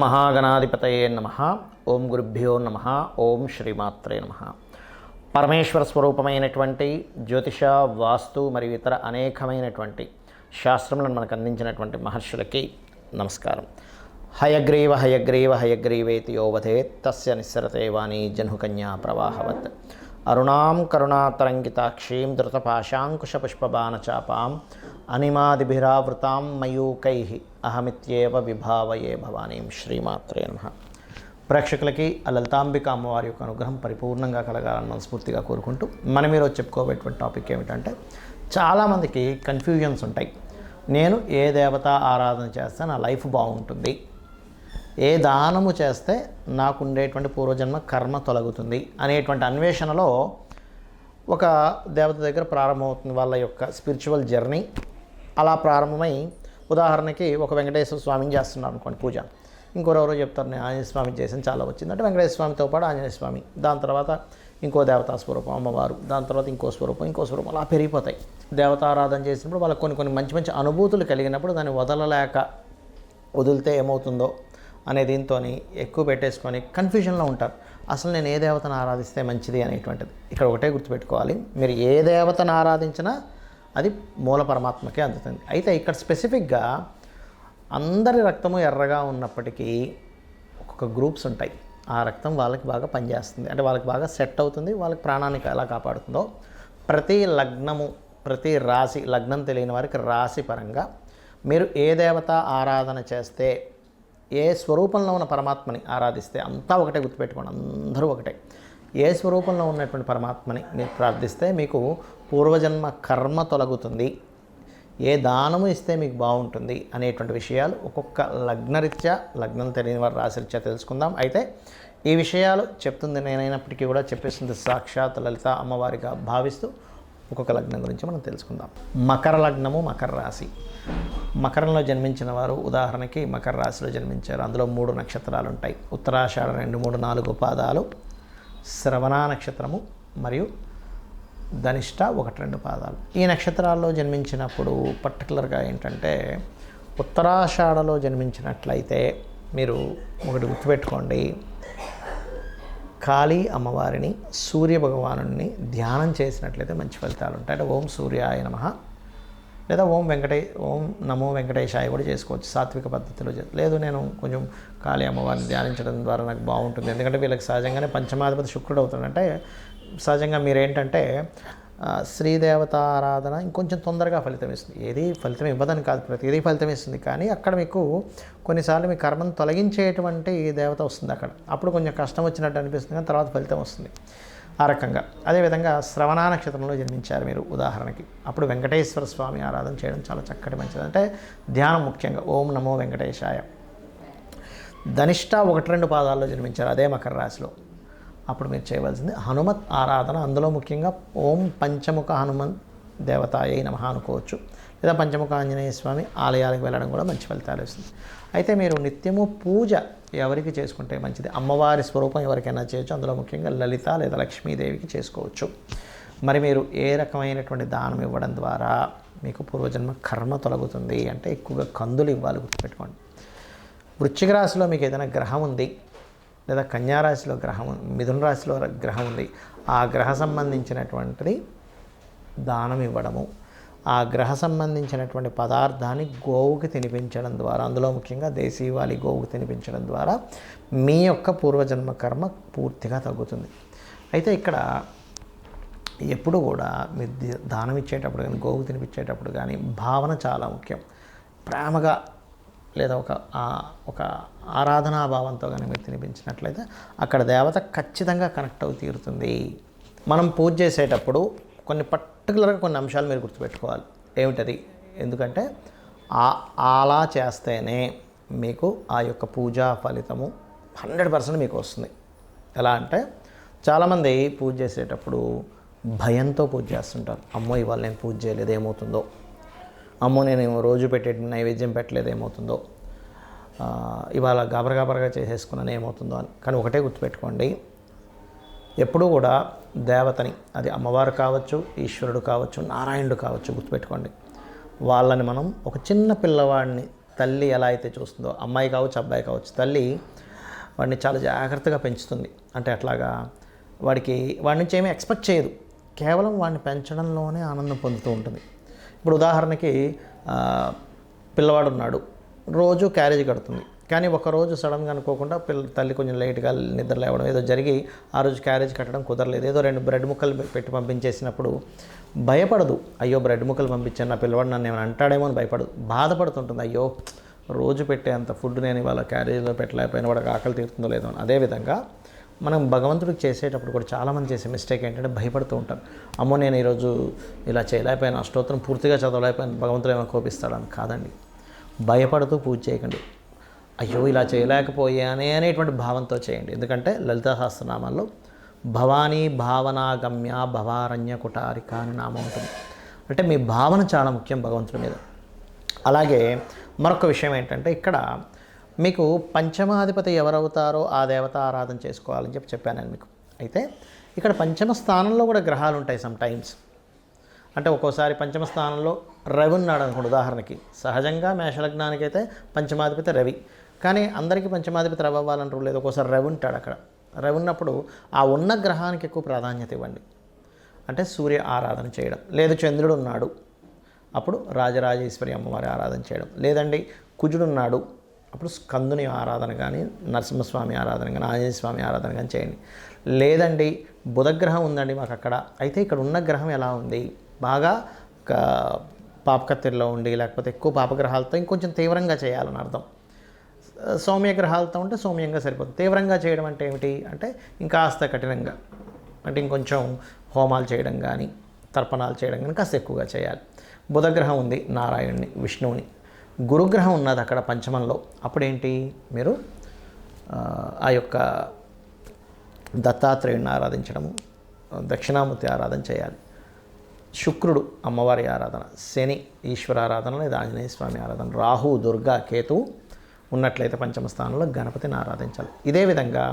మహాగణాధిపతయే నమః. ఓం గురుభ్యో నమః. ఓం శ్రీమాత్రే నమః. పరమేశ్వర స్వరూపమైనటువంటి జ్యోతిష, వాస్తు మరియు ఇతర అనేకమైనటువంటి శాస్త్రములను మనకు అందించినటువంటి మహర్షులకి నమస్కారం. హయగ్రీవ హయగ్రీవ హయగ్రీవేతి యోవధేత్ తస్య నిస్సరతే వాణి జహ్నుకన్యా ప్రవాహవత్. అరుణాం కరుణాతరంగితాక్షీం ధృతపాశాంకుశపుష్పబాణచాపాం అనిమాదిభిరావృతాం మయూకైః అహమిత్యేవ విభావయే భవానీం. శ్రీమాత్రే నమః. ప్రేక్షకులకి ఆ లలితాంబిక అమ్మవారి యొక్క అనుగ్రహం పరిపూర్ణంగా కలగాలని మనస్ఫూర్తిగా కోరుకుంటూ మనం ఈరోజు చెప్పుకోబోయేటువంటి టాపిక్ ఏమిటంటే, చాలామందికి కన్ఫ్యూజన్స్ ఉంటాయి. నేను ఏ దేవత ఆరాధన చేస్తే నా లైఫ్ బాగుంటుంది, ఏ దానము చేస్తే నాకు ఉండేటువంటి పూర్వజన్మ కర్మ తొలగుతుంది అనేటువంటి అన్వేషణలో ఒక దేవత దగ్గర ప్రారంభమవుతుంది వాళ్ళ యొక్క స్పిరిచువల్ జర్నీ. అలా ప్రారంభమై ఉదాహరణకి ఒక వెంకటేశ్వర స్వామిని చేస్తున్నారు అనుకోండి పూజ, ఇంకోరెవరో చెప్తారు నేను ఆంజనేయ స్వామి చేసిన చాలా వచ్చింది అంటే వెంకటేశ్వర స్వామితో పాటు ఆంజనేయ స్వామి, దాని తర్వాత ఇంకో దేవతా స్వరూపం అమ్మవారు, దాని తర్వాత ఇంకో స్వరూపం అలా పెరిగిపోతాయి. దేవతారాధన చేసినప్పుడు వాళ్ళకి కొన్ని మంచి మంచి అనుభూతులు కలిగినప్పుడు దాన్ని వదిలితే ఏమవుతుందో అనే దీంతో ఎక్కువ పెట్టేసుకొని కన్ఫ్యూజన్లో ఉంటారు. అసలు నేను ఏ దేవతను ఆరాధిస్తే మంచిది అనేటువంటిది ఇక్కడ ఒకటే గుర్తుపెట్టుకోవాలి. మీరు ఏ దేవతను ఆరాధించినా అది మూల పరమాత్మకే అందుతుంది. అయితే ఇక్కడ స్పెసిఫిక్గా అందరి రక్తము ఎర్రగా ఉన్నప్పటికీ ఒక్కొక్క గ్రూప్స్ ఉంటాయి. ఆ రక్తం వాళ్ళకి బాగా పనిచేస్తుంది, అంటే వాళ్ళకి బాగా సెట్ అవుతుంది, వాళ్ళకి ప్రాణానికి ఎలా కాపాడుతుందో. ప్రతి లగ్నము, ప్రతి రాశి, లగ్నం తెలియని వారికి రాశి పరంగా మీరు ఏ దేవత ఆరాధన చేస్తే, ఏ స్వరూపంలో ఉన్న పరమాత్మని ఆరాధిస్తే, అంతా ఒకటే గుర్తుపెట్టుకోండి, అందరూ ఒకటే. ఏ స్వరూపంలో ఉన్నటువంటి పరమాత్మని మీరు ప్రార్థిస్తే మీకు పూర్వజన్మ కర్మ తొలగుతుంది, ఏ దానము ఇస్తే మీకు బాగుంటుంది అనేటువంటి విషయాలు ఒక్కొక్క లగ్నరీత్యా, లగ్నం తెలియని వారి రాశిరీత్యా తెలుసుకుందాం. అయితే ఈ విషయాలు చెప్తుంది నేనైనప్పటికీ కూడా చెప్పేస్తుంది సాక్షాత్ లలిత అమ్మవారిగా భావిస్తూ ఒక్కొక్క లగ్నం గురించి మనం తెలుసుకుందాం. మకర లగ్నము, మకర రాశి. మకరంలో జన్మించిన వారు ఉదాహరణకి మకర రాశిలో జన్మించారు. అందులో 3 నక్షత్రాలు ఉంటాయి. ఉత్తరాషాఢ 2, 3, 4 పాదాలు, శ్రవణ నక్షత్రము మరియు ధనిష్ట 1, 2 పాదాలు. ఈ నక్షత్రాల్లో జన్మించినప్పుడు పర్టికులర్గా ఏంటంటే, ఉత్తరాషాఢలో జన్మించినట్లయితే మీరు ఒకటి గుర్తుపెట్టుకోండి, కాళీ అమ్మవారిని, సూర్య భగవానుని ధ్యానం చేసినట్లయితే మంచి ఫలితాలు ఉంటాయి. అంటే ఓం సూర్యాయ నమః లేదా ఓం నమో వెంకటేశాయ కూడా చేసుకోవచ్చు సాత్విక పద్ధతిలో. లేదు నేను కొంచెం కాళీ అమ్మవారిని ధ్యానించడం ద్వారా నాకు బాగుంటుంది, ఎందుకంటే వీళ్ళకి సహజంగానే పంచమాధిపతి శుక్రుడు అవుతుంది. అంటే సహజంగా మీరేంటంటే శ్రీదేవత ఆరాధన ఇంకొంచెం తొందరగా ఫలితం ఇస్తుంది. ఏది ఫలితం ఇవ్వదని కాదు, ప్రతిదీ ఫలితం ఇస్తుంది. కానీ అక్కడ మీకు కొన్నిసార్లు మీ కర్మను తొలగించేటువంటి దేవత వస్తుంది అక్కడ, అప్పుడు కొంచెం కష్టం వచ్చినట్టు అనిపిస్తుంది, కానీ తర్వాత ఫలితం వస్తుంది ఆ రకంగా. అదేవిధంగా శ్రవణ నక్షత్రంలో జన్మించారు మీరు ఉదాహరణకి, అప్పుడు వెంకటేశ్వర స్వామి ఆరాధన చేయడం చాలా చక్కటి మంచిది. అంటే ధ్యానం ముఖ్యంగా ఓం నమో వెంకటేశాయ. ధనిష్ట 1, 2 పాదాల్లో జన్మించారు అదే మకర రాశిలో, అప్పుడు మీరు చేయవలసింది హనుమత్ ఆరాధన. అందులో ముఖ్యంగా ఓం పంచముఖ హనుమన్ దేవతాయై నమః అనుకోవచ్చు, లేదా పంచముఖ ఆంజనేయ స్వామి ఆలయాలకు వెళ్ళడం కూడా మంచి ఫలితాలు ఇస్తుంది. అయితే మీరు నిత్యము పూజ ఎవరికి చేసుకుంటే మంచిది, అమ్మవారి స్వరూపం ఎవరికైనా చేయొచ్చు, అందులో ముఖ్యంగా లలిత లేదా లక్ష్మీదేవికి చేసుకోవచ్చు. మరి మీరు ఏ రకమైనటువంటి దానం ఇవ్వడం ద్వారా మీకు పూర్వజన్మ కర్మ తొలగుతుంది అంటే, ఎక్కువగా కందులు ఇవ్వాలి, గుర్తుపెట్టుకోండి. వృశ్చిక రాశిలో మీకు ఏదైనా గ్రహం ఉంది, లేదా కన్యారాశిలో గ్రహం, మిథున రాశిలో గ్రహం ఉంది, ఆ గ్రహ సంబంధించినటువంటిది దానం ఇవ్వడము, ఆ గ్రహ సంబంధించినటువంటి పదార్థాన్ని గోవుకి తినిపించడం ద్వారా, అందులో ముఖ్యంగా దేశీవాలి గోవుకి తినిపించడం ద్వారా మీ యొక్క పూర్వజన్మ కర్మ పూర్తిగా తగ్గుతుంది. అయితే ఇక్కడ ఎప్పుడు కూడా మీరు దానం ఇచ్చేటప్పుడు కానీ, గోవుకు తినిపించేటప్పుడు కానీ భావన చాలా ముఖ్యం. ప్రేమగా లేదా ఒక ఆరాధనాభావంతో కానీ మీరు తినిపించినట్లయితే అక్కడ దేవత ఖచ్చితంగా కనెక్ట్ అవి తీరుతుంది. మనం పూజ చేసేటప్పుడు పర్టికులర్గా కొన్ని అంశాలు మీరు గుర్తుపెట్టుకోవాలి. ఏమిటది? ఎందుకంటే అలా చేస్తేనే మీకు ఆ యొక్క పూజా ఫలితము 100% మీకు వస్తుంది. ఎలా అంటే, చాలామంది పూజ చేసేటప్పుడు భయంతో పూజ చేస్తుంటారు. అమ్మో ఇవాళ నేను పూజ చేయలేదు ఏమవుతుందో, అమ్మో నేను రోజు పెట్టే నైవేద్యం పెట్టలేదు ఏమవుతుందో, ఇవాళ గాబరగా చేసేసుకున్నాను ఏమవుతుందో అని. కానీ ఒకటే గుర్తుపెట్టుకోండి, ఎప్పుడూ కూడా దేవతని, అది అమ్మవారు కావచ్చు, ఈశ్వరుడు కావచ్చు, నారాయణుడు కావచ్చు, గుర్తుపెట్టుకోండి, వాళ్ళని మనం ఒక చిన్న పిల్లవాడిని తల్లి ఎలా అయితే చూస్తుందో, అమ్మాయి కావచ్చు అబ్బాయి కావచ్చు, తల్లి వాడిని చాలా జాగ్రత్తగా పెంచుతుంది. అంటే అట్లాగా వాడి నుంచి ఏమీ ఎక్స్పెక్ట్ చేయదు, కేవలం వాడిని పెంచడంలోనే ఆనందం పొందుతూ ఉంటుంది. ఇప్పుడు ఉదాహరణకి పిల్లవాడు ఉన్నాడు, రోజు క్యారేజ్ కడుతుంది. కానీ ఒకరోజు సడన్గా అనుకోకుండా తల్లి కొంచెం లేట్గా నిద్ర లేవడం ఏదో జరిగి ఆ రోజు క్యారేజ్ కట్టడం కుదరలేదు, ఏదో 2 బ్రెడ్ ముక్కలు పెట్టి పంపించేసినప్పుడు భయపడదు. అయ్యో బ్రెడ్ ముక్కలు పంపించాను, నా పిల్లవాడు నన్ను ఏమైనా అంటాడేమో అని భయపడదు, బాధపడుతుంటుంది. అయ్యో రోజు పెట్టే అంత ఫుడ్ నేను ఇవాళ క్యారేజ్లో పెట్టలేకపోయినా వాడికి ఆకలి తీరుతుందో లేదో అని. అదేవిధంగా మనం భగవంతుడికి చేసేటప్పుడు కూడా చాలామంది చేసే మిస్టేక్ ఏంటంటే భయపడుతూ ఉంటారు. అమ్మో నేను ఈరోజు ఇలా చేయలేకపోయాను, అష్టోత్తరం పూర్తిగా చదవలేకపోయాను, భగవంతుడు ఏమైనా కోపిస్తాడని. కాదండి, భయపడుతూ పూజ చేయకండి. అయ్యో ఇలా చేయలేకపోయానే అనేటువంటి భావంతో చేయండి. ఎందుకంటే లలితా సహస్రనామాల్లో భవానీ భావనాగమ్య భవారణ్య కుటారిక అని నామం ఉంటుంది. అంటే మీ భావన చాలా ముఖ్యం భగవంతుడి మీద. అలాగే మరొక విషయం ఏంటంటే ఇక్కడ మీకు పంచమాధిపతి ఎవరవుతారో ఆ దేవత ఆరాధన చేసుకోవాలని చెప్పాను నేను మీకు. అయితే ఇక్కడ పంచమ స్థానంలో కూడా గ్రహాలు ఉంటాయి సమ్ టైమ్స్. అంటే ఒక్కోసారి పంచమ స్థానంలో రవి ఉన్నాడు అనుకోండి. ఉదాహరణకి సహజంగా మేషలగ్నానికి అయితే పంచమాధిపతి రవి, కానీ అందరికీ పంచమాధిపతి రవి అవ్వాలని రూల్ లేదు. ఒక్కోసారి రవి ఉంటాడు అక్కడ. రవి ఉన్నప్పుడు ఆ ఉన్న గ్రహానికి ఎక్కువ ప్రాధాన్యత ఇవ్వండి. అంటే సూర్య ఆరాధన చేయడం, లేదు చంద్రుడు ఉన్నాడు అప్పుడు రాజరాజేశ్వరి అమ్మవారి ఆరాధన చేయడం, లేదండి కుజుడు ఉన్నాడు అప్పుడు స్కందుని ఆరాధన కానీ నరసింహస్వామి ఆరాధన కానీ ఆంజనేయ స్వామి ఆరాధన కానీ చేయండి. లేదండి బుధగ్రహం ఉందండి మాకు అక్కడ, అయితే ఇక్కడ ఉన్న గ్రహం ఎలా ఉంది, బాగా పాపకత్తిరిలో ఉండి లేకపోతే ఎక్కువ పాపగ్రహాలతో ఇంకొంచెం తీవ్రంగా చేయాలని అర్థం. సౌమ్య గ్రహాలతో ఉంటే సౌమ్యంగా సరిపోతుంది. తీవ్రంగా చేయడం అంటే ఏమిటి అంటే ఇంకాస్త కఠినంగా, అంటే ఇంకొంచెం హోమాలు చేయడం కానీ తర్పణాలు చేయడం కానీ కాస్త ఎక్కువగా చేయాలి. బుధగ్రహం ఉంది నారాయణుని విష్ణువుని, గురుగ్రహం ఉన్నది అక్కడ పంచమంలో, అప్పుడేంటి మీరు ఆ యొక్క దత్తాత్రేయుడిని ఆరాధించడము, దక్షిణామూర్తి ఆరాధన చేయాలి. శుక్రుడు అమ్మవారి ఆరాధన, శని ఈశ్వర ఆరాధన లేదా ఆంజనేయ స్వామి ఆరాధన, రాహు దుర్గా కేతువు ఉన్నట్లయితే పంచమ స్థానంలో గణపతిని ఆరాధించాలి. ఇదే విధంగా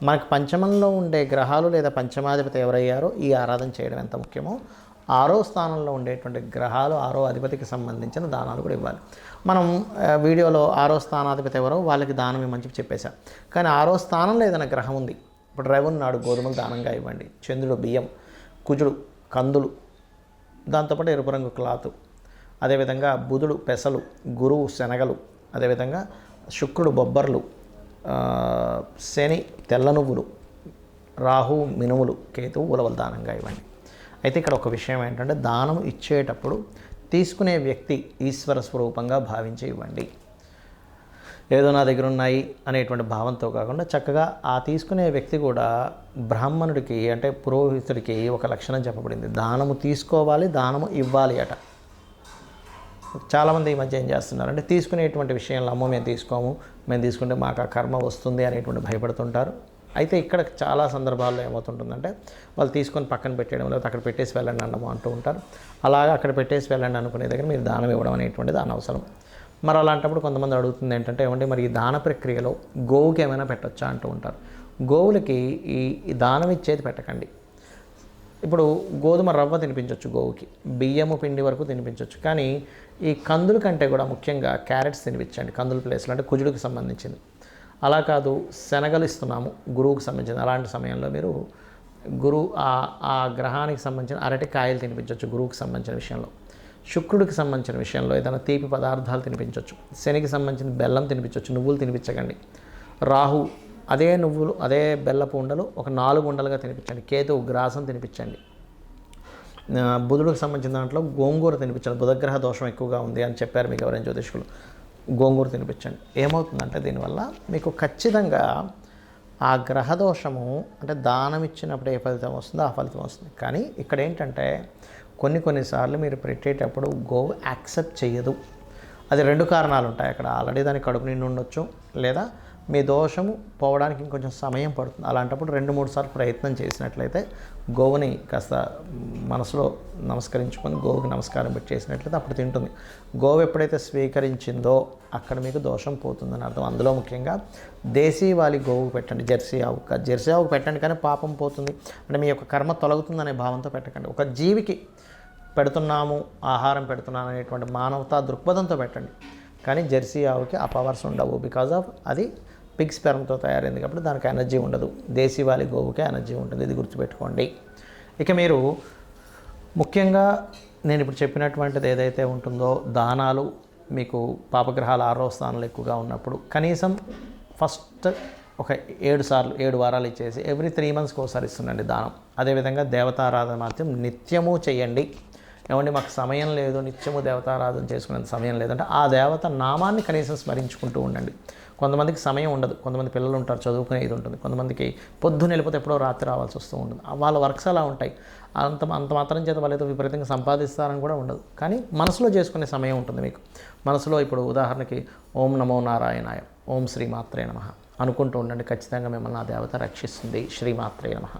మనకు పంచమంలో ఉండే గ్రహాలు లేదా పంచమాధిపతి ఎవరయ్యారో ఈ ఆరాధన చేయడం ఎంత ముఖ్యమో 6వ స్థానంలో ఉండేటువంటి గ్రహాలు 6వ అధిపతికి సంబంధించిన దానాలు కూడా ఇవ్వాలి. మనం వీడియోలో 6వ స్థానాధిపతి ఎవరో వాళ్ళకి దానం ఇవ్వమని చెప్పేశాం. కానీ 6వ స్థానంలో ఏదైనా గ్రహం ఉంది, ఇప్పుడు రవి ఉన్నాడు గోధుమలు దానంగా ఇవ్వండి, చంద్రుడు బియ్యం, కుజుడు కందులు, దాంతోపాటు ఎరుపు రంగు క్లాతు, అదేవిధంగా బుధుడు పెసలు, గురువు శనగలు, అదేవిధంగా శుక్రుడు బొబ్బర్లు, శని తెల్ల నువ్వులు, రాహు మినుములు, కేతువు ఉలవలు దానంగా ఇవ్వండి. అయితే ఇక్కడ ఒక విషయం ఏంటంటే దానం ఇచ్చేటప్పుడు తీసుకునే వ్యక్తి ఈశ్వర స్వరూపంగా భావించి ఇవ్వండి. ఏదో నా దగ్గర ఉన్నాయి అనేటువంటి భావంతో కాకుండా చక్కగా ఆ తీసుకునే వ్యక్తి కూడా బ్రాహ్మణుడికి అంటే పురోహితుడికి ఒక లక్షణం చెప్పబడింది, దానము తీసుకోవాలి దానము ఇవ్వాలి అట. చాలామంది ఈ మధ్య ఏం చేస్తున్నారంటే తీసుకునేటువంటి విషయంలో అమ్మో మేము తీసుకోము, మేము తీసుకుంటే మాకు ఆ కర్మ వస్తుంది అనేటువంటి భయపడుతుంటారు. అయితే ఇక్కడ చాలా సందర్భాల్లో ఏమవుతుంటుందంటే వాళ్ళు తీసుకొని పక్కన పెట్టేయడం లేదా అక్కడ పెట్టేసి వెళ్ళండి అన్నమో అంటూ ఉంటారు. అలాగా అక్కడ పెట్టేసి వెళ్ళండి అనుకునే దగ్గర మీరు దానం ఇవ్వడం అనేటువంటిది అనవసరం. మరి అలాంటప్పుడు కొంతమంది అడుగుతుంది ఏంటంటే ఏమంటే మరి ఈ దాన ప్రక్రియలో గోవుకి ఏమైనా పెట్టొచ్చా అంటూ ఉంటారు. గోవులకి ఈ దానం ఇచ్చేది పెట్టకండి. ఇప్పుడు గోధుమ రవ్వ తినిపించవచ్చు గోవుకి, బియ్యము పిండి వరకు తినిపించవచ్చు, కానీ ఈ కందుల కంటే కూడా ముఖ్యంగా క్యారెట్స్ తినిపించండి కందుల ప్లేస్లో, అంటే కుజుడికి సంబంధించింది. అలా కాదు శనగలు ఇస్తున్నాము గురువుకి సంబంధించింది, అలాంటి సమయంలో మీరు ఆ గ్రహానికి సంబంధించిన అరటికాయలు తినిపించవచ్చు గురువుకి సంబంధించిన విషయంలో. శుక్రుడికి సంబంధించిన విషయంలో ఏదైనా తీపి పదార్థాలు తినిపించవచ్చు. శనికి సంబంధించిన బెల్లం తినిపించవచ్చు, నువ్వులు తినిపించకండి. రాహు అదే నువ్వులు అదే బెల్లపు ఉండలు ఒక 4 ఉండలుగా తినిపించండి. కేతువు గ్రాసం తినిపించండి. బుధుడికి సంబంధించిన దాంట్లో గోంగూర తినిపించండి. బుధగ్రహ దోషం ఎక్కువగా ఉంది అని చెప్పారు మీకు ఎవరైనా జ్యోతిష్కులు, గోంగూర తినిపించండి. ఏమవుతుందంటే దీనివల్ల మీకు ఖచ్చితంగా ఆ గ్రహదోషము అంటే దానం ఇచ్చినప్పుడు ఏ ఫలితం వస్తుందో ఆ ఫలితం వస్తుంది. కానీ ఇక్కడ ఏంటంటే కొన్నిసార్లు మీరు పెట్టేటప్పుడు గోవు యాక్సెప్ట్ చేయదు. అది 2 కారణాలు ఉంటాయి అక్కడ. ఆల్రెడీ దానికి కడుపు నిండి ఉండొచ్చు, లేదా మీ దోషము పోవడానికి ఇంకొంచెం సమయం పడుతుంది. అలాంటప్పుడు 2-3 సార్లు ప్రయత్నం చేసినట్లయితే గోవుని కాస్త మనసులో నమస్కరించుకొని గోవుకి నమస్కారం పెట్టి చేసినట్లయితే అప్పుడు తింటుంది. గోవు ఎప్పుడైతే స్వీకరించిందో అక్కడ మీకు దోషం పోతుందని అర్థం. అందులో ముఖ్యంగా దేశీవాలి గోవుకు పెట్టండి, జెర్సీ ఆవుకు పెట్టండి, కానీ పాపం పోతుంది అంటే మీ యొక్క కర్మ తొలగుతుందనే భావంతో పెట్టకండి. ఒక జీవికి పెడుతున్నాము ఆహారం పెడుతున్నాను అనేటువంటి మానవతా దృక్పథంతో పెట్టండి. కానీ జెర్సీ ఆవుకి ఆ పవర్స్ ఉండవు. బికాజ్ ఆఫ్ అది పిగ్ స్పెర్మ్తో తయారైంది కాబట్టి దానికి ఎనర్జీ ఉండదు. దేశీవాలి గోవుకే ఎనర్జీ ఉంటుంది. ఇది గుర్తుపెట్టుకోండి. ఇక మీరు ముఖ్యంగా నేను ఇప్పుడు చెప్పినటువంటిది ఏదైతే ఉంటుందో దానాలు, మీకు పాపగ్రహాలు 6వ స్థానంలో ఎక్కువగా ఉన్నప్పుడు కనీసం ఫస్ట్ ఒక 7 వారాలు ఇచ్చేసి ఎవ్రీ 3 మంత్స్కి ఒకసారి ఇస్తుండండి దానం. అదేవిధంగా దేవతారాధన మాత్రం నిత్యము చేయండి. ఏమండి మాకు సమయం లేదు, నిత్యము దేవతారాధన చేసుకునేంత సమయం లేదంటే ఆ దేవత నామాన్ని కనీసం స్మరించుకుంటూ ఉండండి. కొంతమందికి సమయం ఉండదు, కొంతమంది పిల్లలు ఉంటారు, చదువుకునేది ఉంటుంది, కొంతమందికి పొద్దున్న వెళ్ళిపోతే ఎప్పుడో రాత్రి రావాల్సి వస్తూ ఉంటుంది. వాళ్ళ వర్క్స్ అలా ఉంటాయి. అంత మాత్రం చేత వాళ్ళు ఏదో విపరీతంగా సంపాదిస్తారని కూడా ఉండదు. కానీ మనసులో చేసుకునే సమయం ఉంటుంది మీకు. మనసులో ఇప్పుడు ఉదాహరణకి ఓం నమో నారాయణాయ, ఓం శ్రీమాత్రే నమః అనుకుంటూ ఉండండి. ఖచ్చితంగా మిమ్మల్ని ఆ దేవత రక్షిస్తుంది. శ్రీమాత్రే నమః.